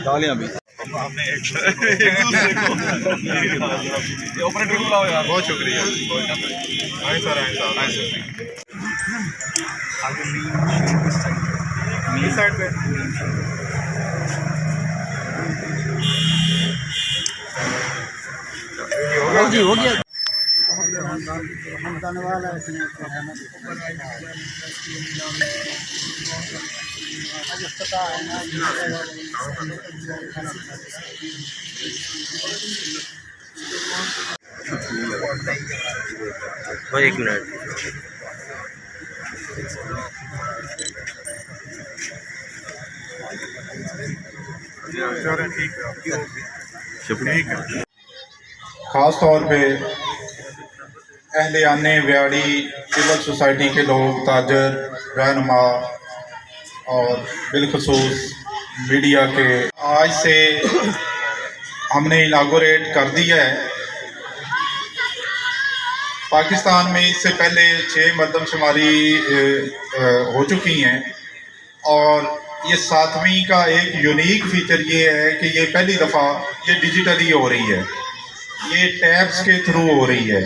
डालियाँ भी ऑपरेटर को बुलाओ यार। बहुत शुक्रिया। आए सर, आए सर, आए सर। आगे साइड पे हो गया। दंडवाल है इफ्तिताह है ना। भाई एक मिनट। ख़ास तौर पे अहले व्याड़ी सिविल सोसाइटी के लोग, ताजर, रहनुमा और बिलखसूस मीडिया के, आज से हमने इनागोरेट कर दिया है। पाकिस्तान में इससे पहले 6 मर्दम शुमारी हो चुकी हैं और ये 7वीं का एक यूनिक फीचर ये है कि ये पहली दफ़ा ये डिजिटली हो रही है, ये टैब्स के थ्रू हो रही है।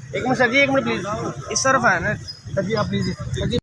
एक मिनट सर जी, एक मिनट प्लीज, इस तरफ है ना सर जी, आप प्लीज सर जी।